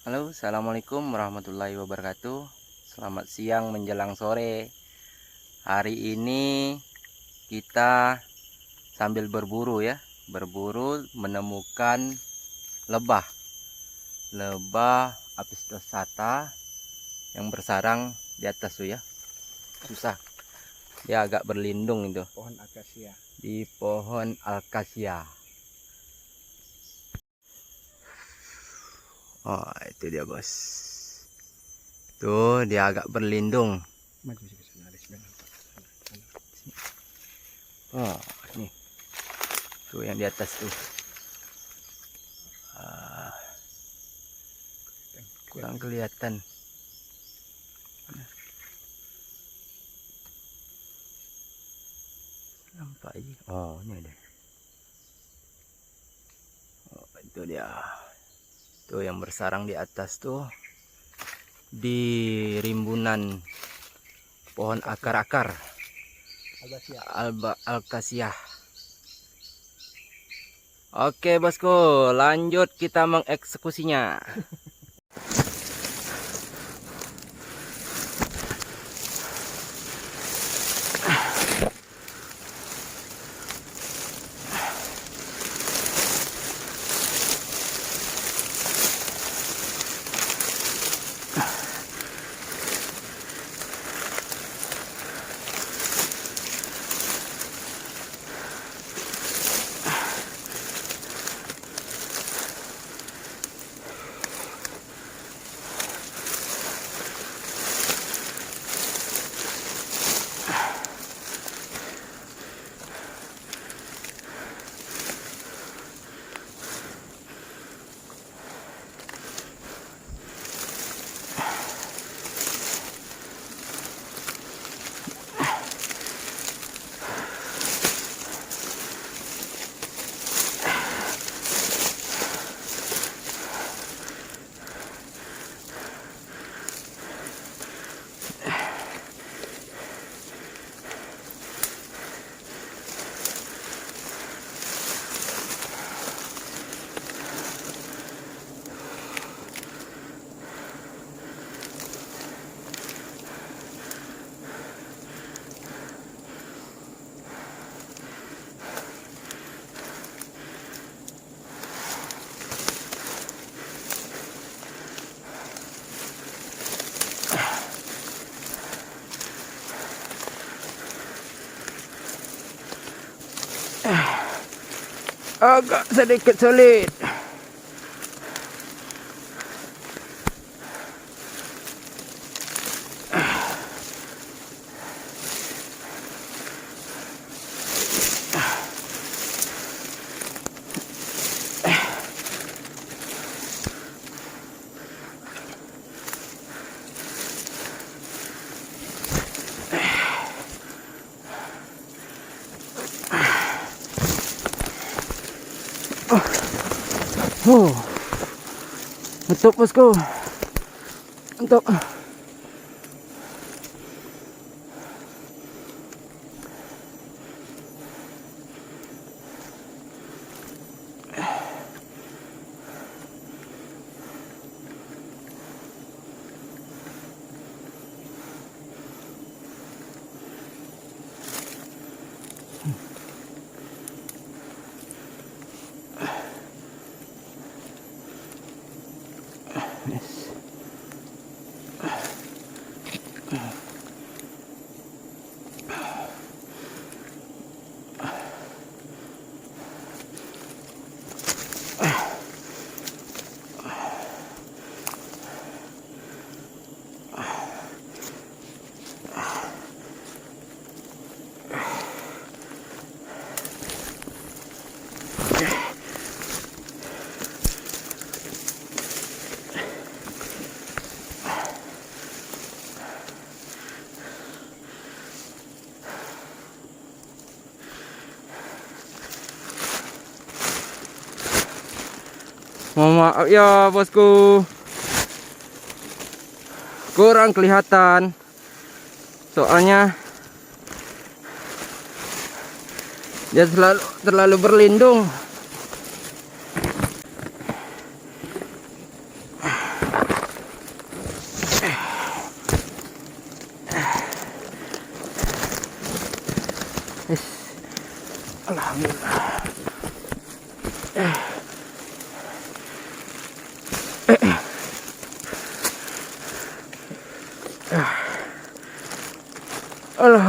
Halo, assalamualaikum warahmatullahi wabarakatuh. Selamat siang menjelang sore. Hari ini kita sambil berburu ya, berburu menemukan lebah, apis dorsata yang bersarang di atas tuh ya. Susah, dia agak berlindung itu Pohon akasia. di pohon akasia. Oh, itu dia bos. Tuh dia agak berlindung. Maju ke sana, ada sebelah nampak. Sana. Oh, ini tuh yang di atas tuh. Ah, kurang kelihatan. Nampak aja. Oh, ini ada. Oh, itu dia. Tuh yang bersarang di atas tuh di rimbunan pohon akar-akar Akasia. Alkasia. Oke bosku, lanjut kita mengeksekusinya. Agak sedikit sulit. Untuk bosku, untuk mohon maaf ya bosku, kurang kelihatan soalnya dia terlalu berlindung.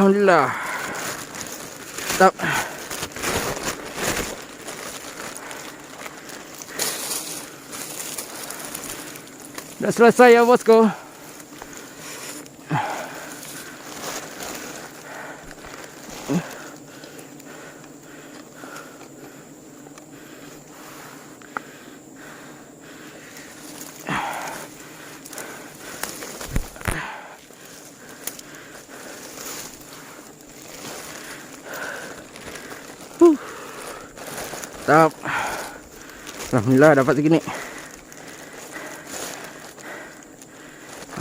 Alhamdulillah. Mantap. Dah selesai ya bosku. Mantap. Alhamdulillah dapat segini.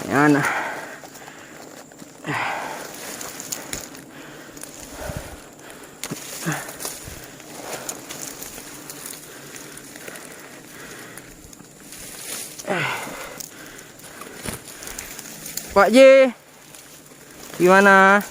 Lumayan. Pak J, gimana?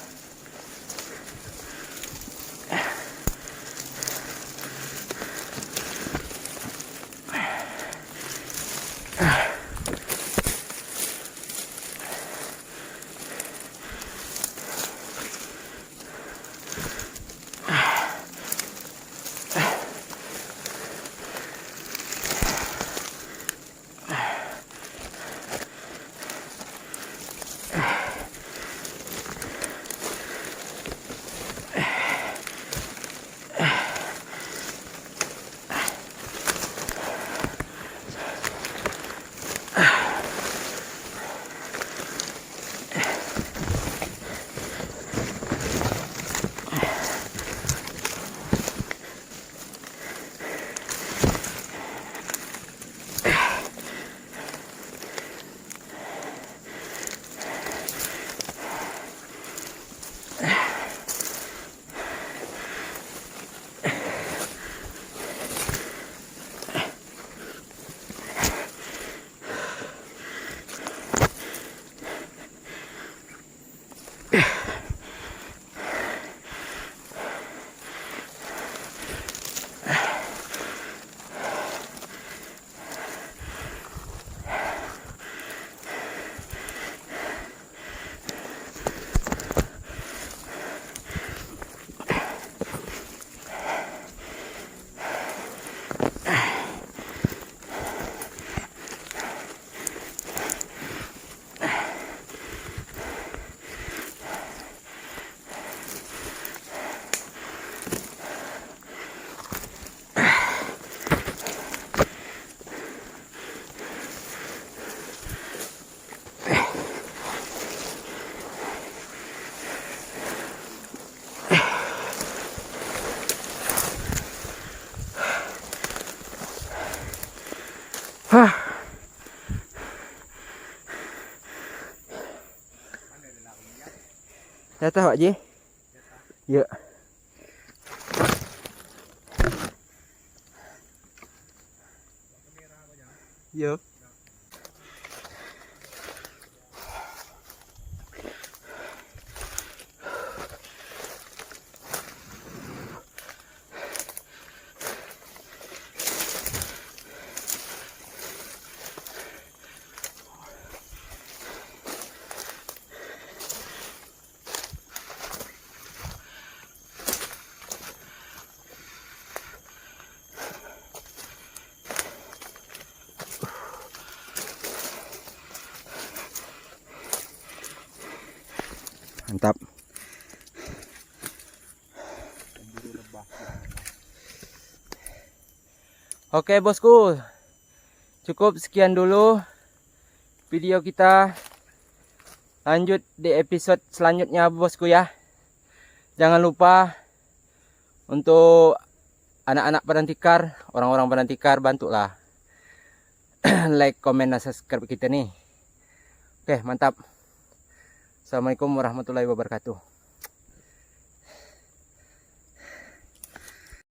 Jatuh Pak Ji? Ya. Ya. Mantap. Oke bosku, cukup sekian dulu video kita. Lanjut di episode selanjutnya bosku ya. Jangan lupa untuk anak-anak Padang Tikar, orang-orang Padang Tikar, bantulah like, komen, dan subscribe kita nih. Oke, mantap. Assalamualaikum warahmatullahi wabarakatuh.